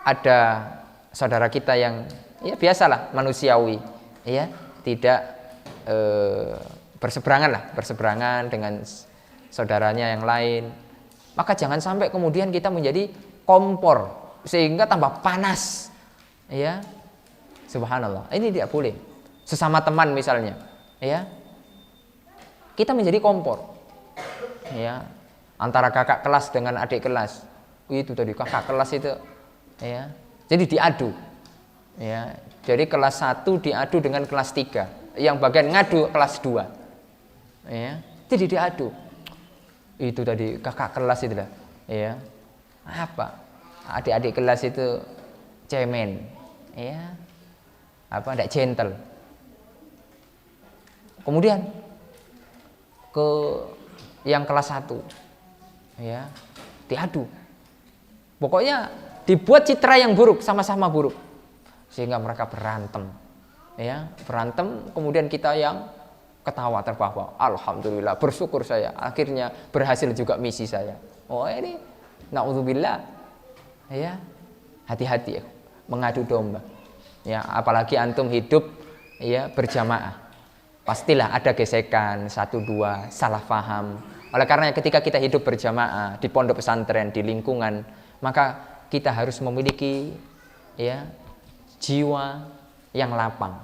ada saudara kita yang, ya, biasalah manusiawi, ya, tidak berseberangan dengan saudaranya yang lain, maka jangan sampai kemudian kita menjadi kompor sehingga tambah panas, ya. Subhanallah, ini tidak boleh. Sesama teman misalnya, ya, kita menjadi kompor, ya, antara kakak kelas dengan adik kelas. Itu tadi kakak kelas itu, ya, jadi diadu, ya, jadi kelas 1 diadu dengan kelas 3, yang bagian ngadu kelas 2, ya, jadi diadu. Itu tadi kakak kelas itu lah, ya, apa, adik-adik kelas itu cemen, ya, apa, tidak gentle. Kemudian ke yang kelas 1, ya, diadu. Pokoknya dibuat citra yang buruk, sama-sama buruk, sehingga mereka berantem, ya, berantem. Kemudian kita yang ketawa tertawa, alhamdulillah, bersyukur saya akhirnya berhasil juga misi saya. Oh, ini naudzubillah, ya, hati-hati ya, mengadu domba, ya, apalagi antum hidup, ya, berjamaah, pastilah ada gesekan, 1-2 salah paham. Oleh karena ketika kita hidup berjamaah di pondok pesantren, di lingkungan, maka kita harus memiliki, ya, jiwa yang lapang,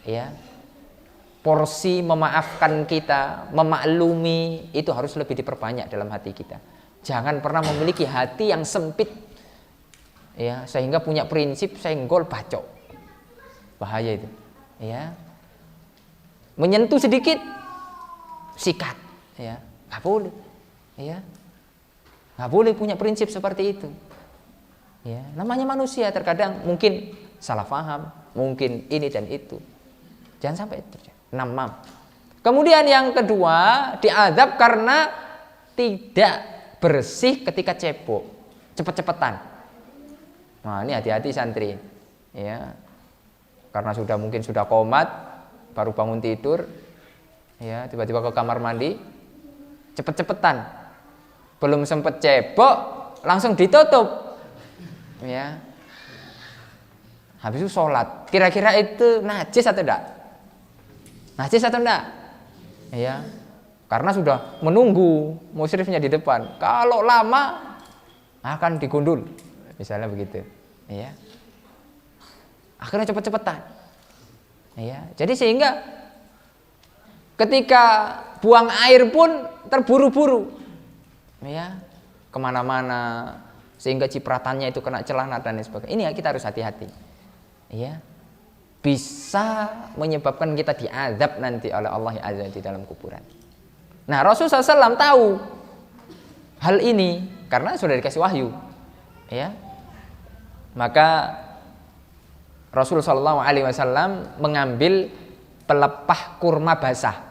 ya, porsi memaafkan kita, memaklumi itu harus lebih diperbanyak dalam hati kita. Jangan pernah memiliki hati yang sempit, ya, sehingga punya prinsip senggol bacok, bahaya itu, ya. Menyentuh sedikit sikat, ya, nggak boleh, ya, nggak boleh punya prinsip seperti itu, ya. Namanya manusia, terkadang mungkin salah paham, mungkin ini dan itu, jangan sampai terjadi namam. Kemudian yang kedua, diazab karena tidak bersih ketika cebok, cepet-cepetan. Nah, ini hati-hati santri, ya, karena mungkin sudah komat, baru bangun tidur, ya, tiba-tiba ke kamar mandi, cepet-cepetan, belum sempet cebok langsung ditutup, ya. Habis itu sholat, kira-kira itu najis atau enggak? Najis atau enggak? Ya, karena sudah menunggu musyrifnya di depan. Kalau lama akan digundul, misalnya begitu, ya. Akhirnya cepet-cepetan, ya. Jadi sehingga ketika buang air pun terburu-buru, ya. kemana-mana sehingga cipratannya itu kena celana dan lain sebagainya. Ini kita harus hati-hati. Ya. Bisa menyebabkan kita diazab nanti oleh Allah Azza di dalam kuburan. Nah, Rasulullah SAW tahu hal ini karena sudah dikasih wahyu. Ya. Maka Rasulullah SAW mengambil pelepah kurma basah.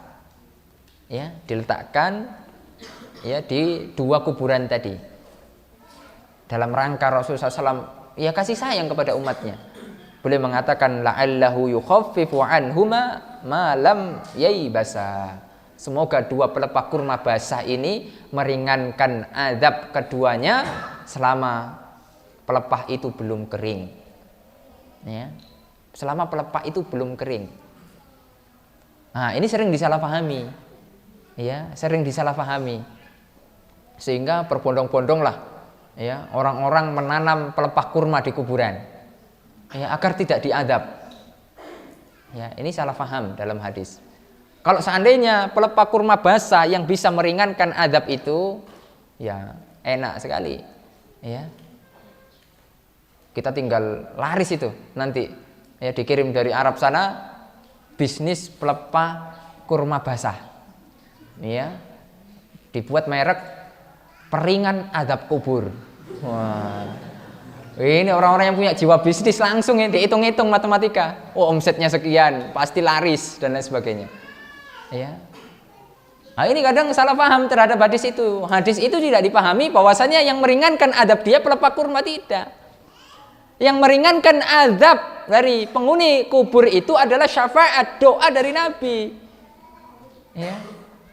Ya, diletakkan ya di dua kuburan tadi. Dalam rangka Rasulullah SAW ya kasih sayang kepada umatnya. Beliau mengatakan la'allahu yukhaffifu anhuma ma lam yaibasa. Semoga dua pelepah kurma basah ini meringankan azab keduanya selama pelepah itu belum kering. Ya. Selama pelepah itu belum kering. Nah, ini sering disalahpahami. Ya, sering disalahpahami. Sehingga berbondong-bondonglah ya orang-orang menanam pelepah kurma di kuburan. Ya, agar tidak diadab. Ya, ini salah paham dalam hadis. Kalau seandainya pelepah kurma basah yang bisa meringankan adab itu, ya enak sekali. Ya, kita tinggal laris itu nanti. Ya, dikirim dari Arab sana, bisnis pelepah kurma basah. Ya, dibuat merek peringan adab kubur. Wah. Ini orang-orang yang punya jiwa bisnis langsung ya dihitung-hitung matematika. Oh, omsetnya sekian, pasti laris dan lain sebagainya. Ya. Nah, ini kadang salah paham terhadap hadis itu. Hadis itu tidak dipahami bahwasanya yang meringankan adab dia pelepah kurma, tidak. Yang meringankan adab dari penghuni kubur itu adalah syafaat, doa dari Nabi. Ya.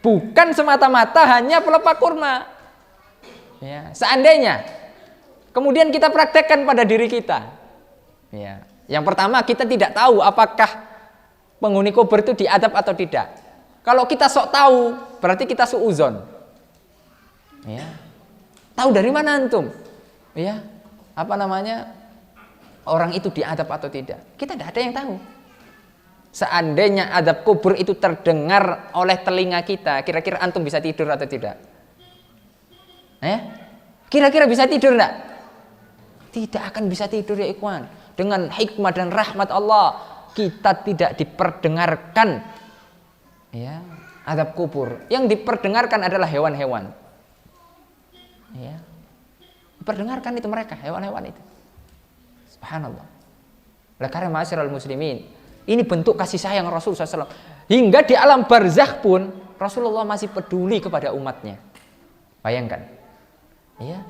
Bukan semata-mata hanya pelepah kurma. Ya. Seandainya kemudian kita praktekkan pada diri kita. Ya. Yang pertama, kita tidak tahu apakah penghuni kubur itu diadab atau tidak. Kalau kita sok tahu, berarti kita suuzon. Ya. Tahu dari mana antum? Ya. Apa namanya? Orang itu diadab atau tidak? Kita tidak ada yang tahu. Seandainya adab kubur itu terdengar oleh telinga kita, kira-kira antum bisa tidur atau tidak? Kira-kira bisa tidur enggak? Tidak akan bisa tidur ya ikhwan. Dengan hikmah dan rahmat Allah, kita tidak diperdengarkan ya azab kubur. Yang diperdengarkan adalah hewan-hewan. Ya. Diperdengarkan itu mereka, hewan-hewan itu. Subhanallah. Oleh karena ma'asyiral muslimin, ini bentuk kasih sayang Rasulullah SAW. Hingga di alam barzakh pun Rasulullah masih peduli kepada umatnya. Bayangkan. Ya.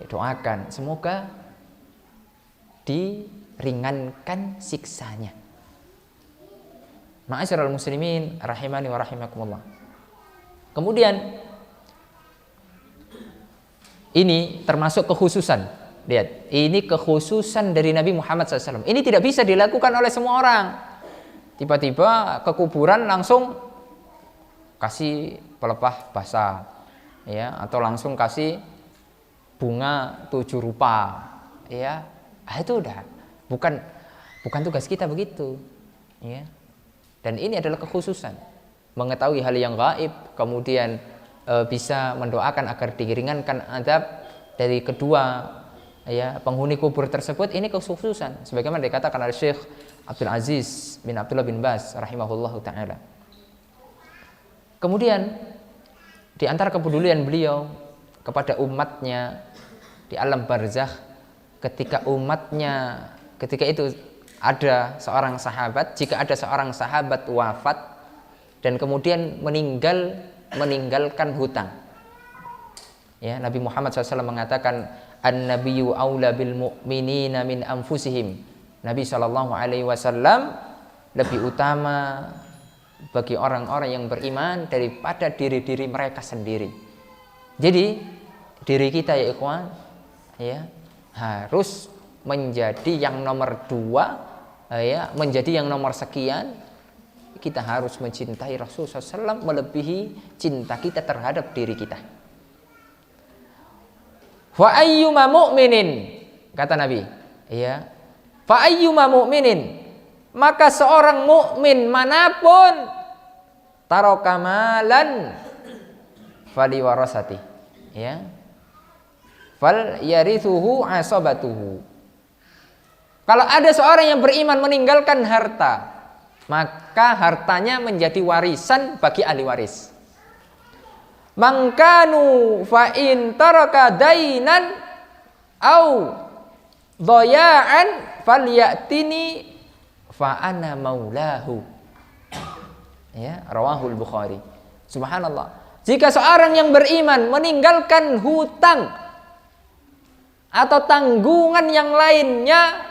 Doakan semoga diringankan siksanya. Ma'asyiral muslimin rahimani wa rahimakumullah. Kemudian ini termasuk kekhususan. Lihat, ini kekhususan dari Nabi Muhammad SAW. Ini tidak bisa dilakukan oleh semua orang. Tiba-tiba ke kuburan langsung kasih pelepah basah, ya, atau langsung kasih bunga 7 rupa, ya. Itu udah bukan tugas kita begitu, ya. Dan ini adalah kekhususan, mengetahui hal yang gaib, kemudian bisa mendoakan agar diringankan azab dari kedua ya penghuni kubur tersebut. Ini kekhususan, sebagaimana dikatakan oleh Syekh Abdul Aziz bin Abdullah bin Baz rahimahullahu taala. Kemudian di antara kepedulian beliau kepada umatnya di alam barzakh, ketika itu ada seorang sahabat, jika ada seorang sahabat wafat dan kemudian meninggalkan hutang, ya, Nabi Muhammad SAW mengatakan an-nabiyyu aula bil mu'minina min anfusihim. Nabi SAW lebih utama bagi orang-orang yang beriman daripada diri-diri mereka sendiri. Jadi diri kita ya ikhwan, ya, harus menjadi yang nomor 2, ya, menjadi yang nomor sekian. Kita harus mencintai Rasulullah SAW melebihi cinta kita terhadap diri kita. Fa ayyuma mu'minin, kata Nabi, ya, fa ayyuma mu'minin, maka seorang mukmin manapun taraka malan fali warasati, ya, fal yarithuhu asabatuhu. Kalau ada seorang yang beriman meninggalkan harta, maka hartanya menjadi warisan bagi ahli waris. Mangkanu fa in taraka dainan au dhaya'an falyatini fa ana maulahu. Ya, rawahul Bukhari. Subhanallah. Jika seorang yang beriman meninggalkan hutang atau tanggungan yang lainnya,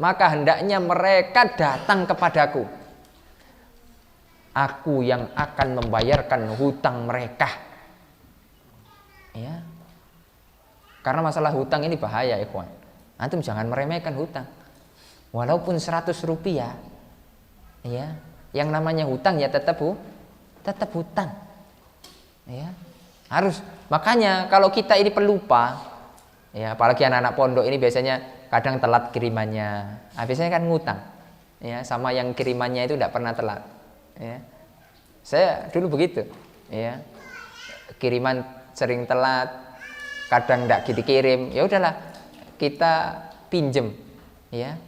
maka hendaknya mereka datang kepadaku. Aku yang akan membayarkan hutang mereka. Ya. Karena masalah hutang ini bahaya, ikhwan. Antum jangan meremehkan hutang. Walaupun 100 rupiah, ya, yang namanya hutang ya tetap hutang. Ya. Harus. Makanya kalau kita ini pelupa, ya, apalagi anak-anak pondok ini biasanya kadang telat kirimannya. Biasanya kan ngutang. Ya, sama yang kirimannya itu tidak pernah telat. Ya. Saya dulu begitu. Ya. Kiriman sering telat, kadang tidak dikirim. Ya udahlah, kita pinjem. Ya.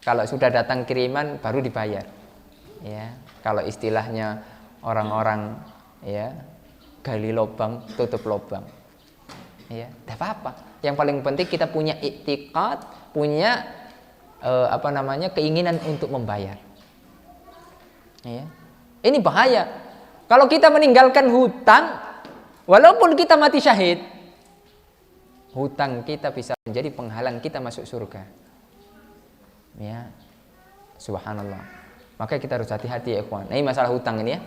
Kalau sudah datang kiriman baru dibayar. Ya. Kalau istilahnya orang-orang, ya, gali lubang, tutup lubang. Ya, tidak apa-apa. Yang paling penting kita punya i'tiqad, punya keinginan untuk membayar. Ya. Ini bahaya. Kalau kita meninggalkan hutang, walaupun kita mati syahid, hutang kita bisa menjadi penghalang kita masuk surga. Ya, subhanallah. Maka kita harus hati-hati, ya ikhwan. Ini masalah hutang ini, ya.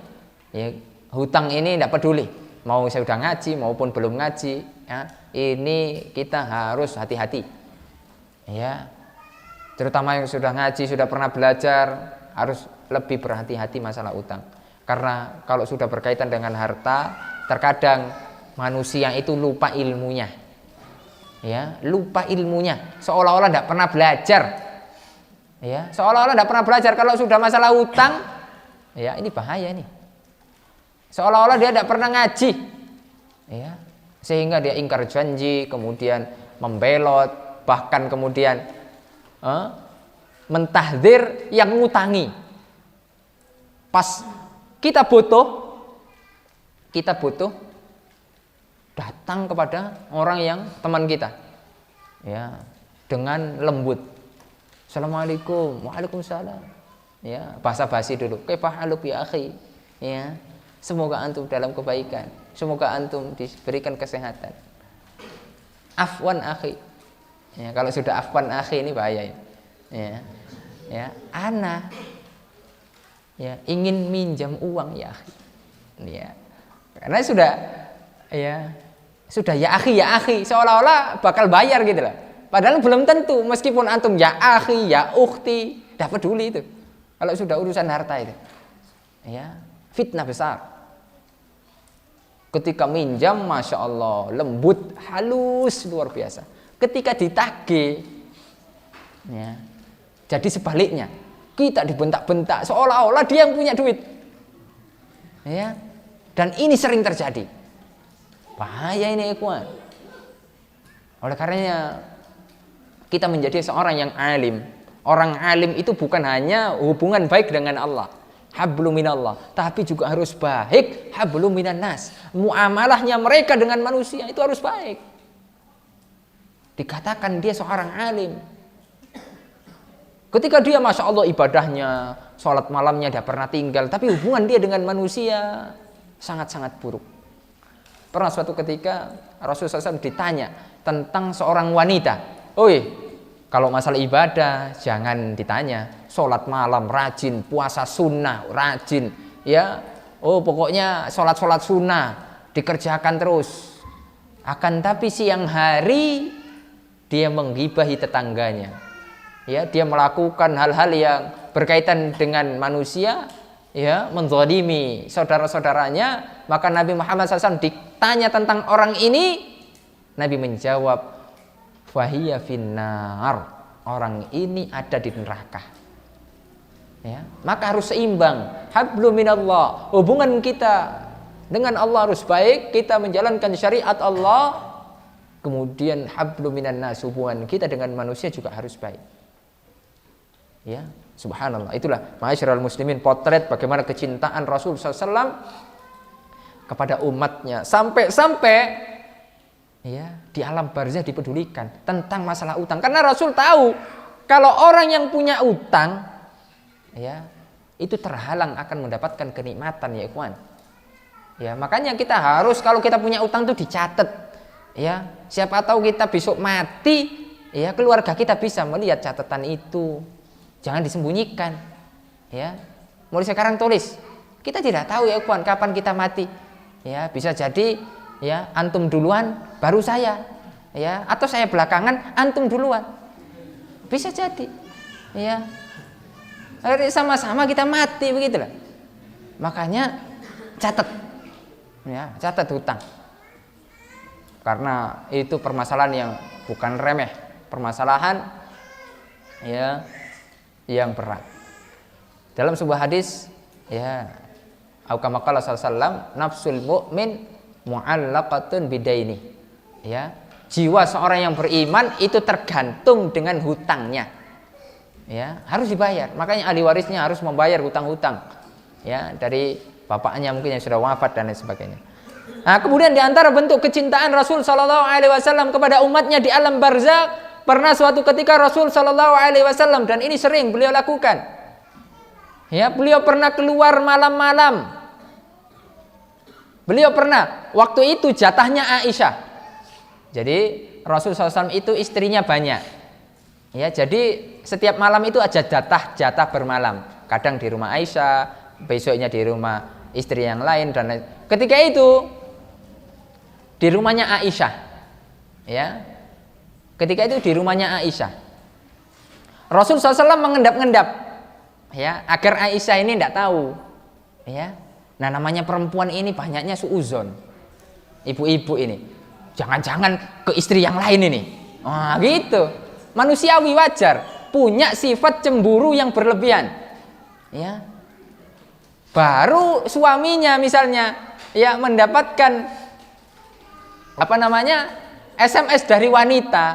Ya, hutang ini tidak peduli mau saya sudah ngaji maupun belum ngaji, ya, ini kita harus hati-hati, ya, terutama yang sudah ngaji, sudah pernah belajar, harus lebih berhati-hati masalah utang. Karena kalau sudah berkaitan dengan harta, terkadang manusia itu lupa ilmunya, ya, lupa ilmunya, seolah-olah tidak pernah belajar, ya, seolah-olah tidak pernah belajar. Kalau sudah masalah utang, ya, ini bahaya nih. Seolah-olah dia tidak pernah ngaji, ya, sehingga dia ingkar janji, kemudian membelot, bahkan kemudian mentahdzir yang ngutangi. Pas kita butuh datang kepada orang yang teman kita, ya, dengan lembut. Assalamualaikum, waalaikumsalam, ya, basa-basi dulu. Kaifa haluk ya akhi, ya. Semoga antum dalam kebaikan, semoga antum diberikan kesehatan. Afwan akhi. Ya, kalau sudah afwan akhi ini bahaya. Ya. Ya, ana, ya, ingin minjam uang ya akhi. Ya. Karena sudah ya akhi, seolah-olah bakal bayar gitu lah. Padahal belum tentu, meskipun antum ya akhi, ya ukhti, tidak peduli itu. Kalau sudah urusan harta itu. Ya, fitnah besar. Ketika minjam, masya Allah, lembut, halus, luar biasa. Ketika ditagih, ya, jadi sebaliknya, kita dibentak-bentak, seolah-olah dia yang punya duit, ya. Dan ini sering terjadi. Bahaya ini, ikhwan. Oleh karenanya kita menjadi seorang yang alim. Orang alim itu bukan hanya hubungan baik dengan Allah, hablum minallah, tapi juga harus baik hablum minan nas. Muamalahnya mereka dengan manusia itu harus baik. Dikatakan dia seorang alim. Ketika dia masya Allah ibadahnya, sholat malamnya tidak pernah tinggal, tapi hubungan dia dengan manusia sangat-sangat buruk. Pernah suatu ketika Rasulullah SAW ditanya tentang seorang wanita. Oi, kalau masalah ibadah jangan ditanya. Sholat malam rajin, puasa sunnah rajin, ya. Oh, pokoknya sholat sunnah dikerjakan terus. Akan tapi siang hari dia menggibahi tetangganya, ya, dia melakukan hal-hal yang berkaitan dengan manusia, ya, menzalimi saudara-saudaranya. Maka Nabi Muhammad SAW ditanya tentang orang ini, Nabi menjawab, fahiya finnar, orang ini ada di neraka. Ya, maka harus seimbang. Hablum minallah, hubungan kita dengan Allah harus baik, kita menjalankan syariat Allah, Kemudian hablum minan nas, hubungan kita dengan manusia juga harus baik. Ya, subhanallah. Itulah ma'asyiral muslimin, potret bagaimana kecintaan Rasul SAW kepada umatnya, sampai-sampai ya di alam barzah dipedulikan tentang masalah utang. Karena Rasul tahu kalau orang yang punya utang ya itu terhalang akan mendapatkan kenikmatan ya ikhwan. Ya, makanya kita harus kalau kita punya utang itu dicatat. Ya, siapa tahu kita besok mati, ya keluarga kita bisa melihat catatan itu. Jangan disembunyikan. Ya. Mulai sekarang tulis. Kita tidak tahu ya ikhwan kapan kita mati. Ya, bisa jadi ya antum duluan baru saya. Ya, atau saya belakangan antum duluan. Bisa jadi. Ya. Sama-sama kita mati begitulah. Makanya catat. Ya, catat hutang. Karena itu permasalahan yang bukan remeh, permasalahan ya yang berat. Dalam sebuah hadis ya au kama qala sallallahu nafsul mu'min mu'allaqatun bidaini. Ya, jiwa seorang yang beriman itu tergantung dengan hutangnya. Ya, harus dibayar. Makanya ahli warisnya harus membayar hutang-hutang. Ya, dari bapaknya mungkin yang sudah wafat dan lain sebagainya. Nah, kemudian di antara bentuk kecintaan Rasul Shallallahu Alaihi Wasallam kepada umatnya di alam barzakh, pernah suatu ketika Rasul Shallallahu Alaihi Wasallam, dan ini sering beliau lakukan, ya beliau pernah keluar malam-malam. Beliau pernah, waktu itu jatahnya Aisyah. Jadi Rasul SAW itu istrinya banyak, ya jadi setiap malam itu ada jatah bermalam. Kadang di rumah Aisyah, besoknya di rumah istri yang lain dan lain. Ketika itu di rumahnya Aisyah, ya. Ketika itu di rumahnya Aisyah, Rasul SAW mengendap-endap, ya, agar Aisyah ini tidak tahu, ya. Nah, namanya perempuan ini banyaknya suuzon, ibu-ibu ini, jangan-jangan ke istri yang lain ini, gitu. Manusiawi wajar, punya sifat cemburu yang berlebihan, ya. Baru suaminya misalnya, ya mendapatkan SMS dari wanita,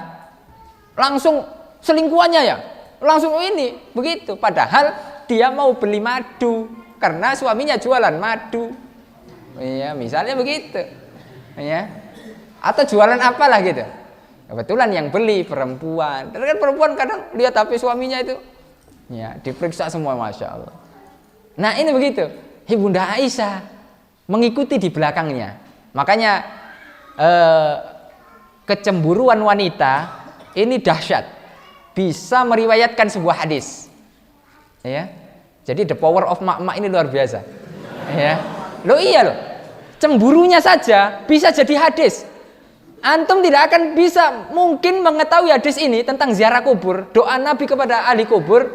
langsung selingkuhannya ya, langsung ini begitu. Padahal dia mau beli madu karena suaminya jualan madu, ya misalnya begitu, ya. Atau jualan apalah gitu. Kebetulan yang beli perempuan, dan kan perempuan kadang lihat HP suaminya itu, ya diperiksa semua, masya Allah. Nah ini begitu, Ibunda Aisyah mengikuti di belakangnya. Makanya kecemburuan wanita ini dahsyat, bisa meriwayatkan sebuah hadis, ya. Jadi the power of mak-mak ini luar biasa, ya. Iya loh, cemburunya saja bisa jadi hadis. Antum tidak akan bisa mungkin mengetahui hadis ini tentang ziarah kubur, doa Nabi kepada ahli kubur,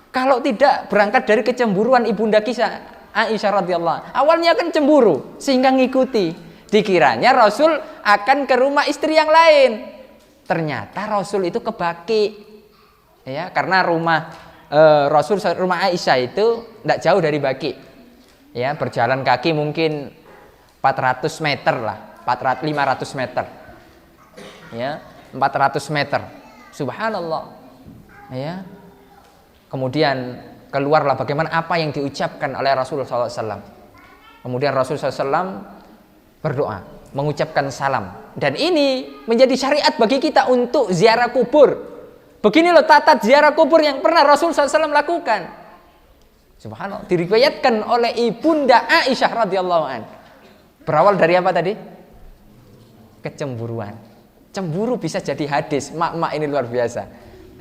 kalau tidak berangkat dari kecemburuan ibunda kisah Aisyah radhiyallahu. Awalnya kan cemburu sehingga ngikuti. Dikiranya Rasul akan ke rumah istri yang lain. Ternyata Rasul itu ke Baqi. Ya, karena rumah rumah Aisyah itu tidak jauh dari Baqi. Ya, berjalan kaki mungkin 400 meter lah, 500 meter. Ya, 400 meter. Subhanallah. Ya. Kemudian keluarlah bagaimana apa yang diucapkan oleh Rasulullah SAW. Kemudian Rasulullah SAW berdoa, mengucapkan salam. Dan ini menjadi syariat bagi kita untuk ziarah kubur. Begini loh tata ziarah kubur yang pernah Rasulullah SAW lakukan. Subhanallah, diriwayatkan oleh ibunda Aisyah radhiyallahu an. Berawal dari apa tadi? Kecemburuan. Cemburu bisa jadi hadis. Mak-mak ini luar biasa.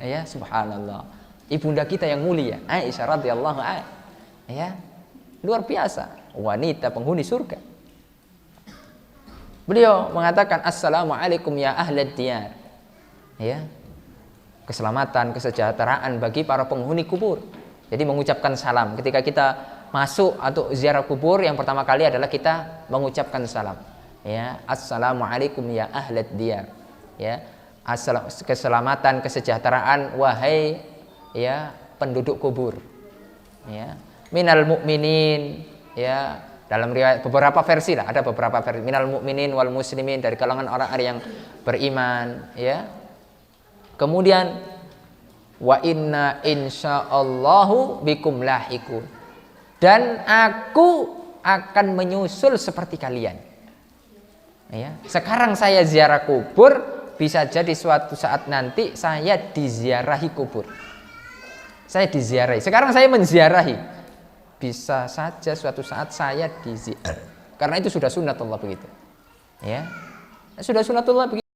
Ya, subhanallah. Ibunda kita yang mulia Aisyah radhiyallahu an, ya, luar biasa, wanita penghuni surga. Beliau mengatakan assalamualaikum ya ahlad diyar, ya, keselamatan, kesejahteraan bagi para penghuni kubur. Jadi mengucapkan salam ketika kita masuk atau ziarah kubur, yang pertama kali adalah kita mengucapkan salam, ya, assalamualaikum ya ahlad diyar, ya, keselamatan, kesejahteraan wahai, ya, penduduk kubur, ya, minal mu'minin, ya, Dalam riwayat beberapa versi lah, ada beberapa versi minal mu'minin wal muslimin, dari kalangan orang-orang yang beriman, ya. Kemudian wa inna insyaallahu bikum lahiqun. Dan aku akan menyusul seperti kalian. Ya, sekarang saya ziarah kubur, bisa jadi suatu saat nanti saya diziarahi kubur. Saya diziarahi. Sekarang saya menziarahi. Bisa saja suatu saat saya diziarah. Karena itu sudah sunatullah begitu. Ya. Sudah sunatullah begitu.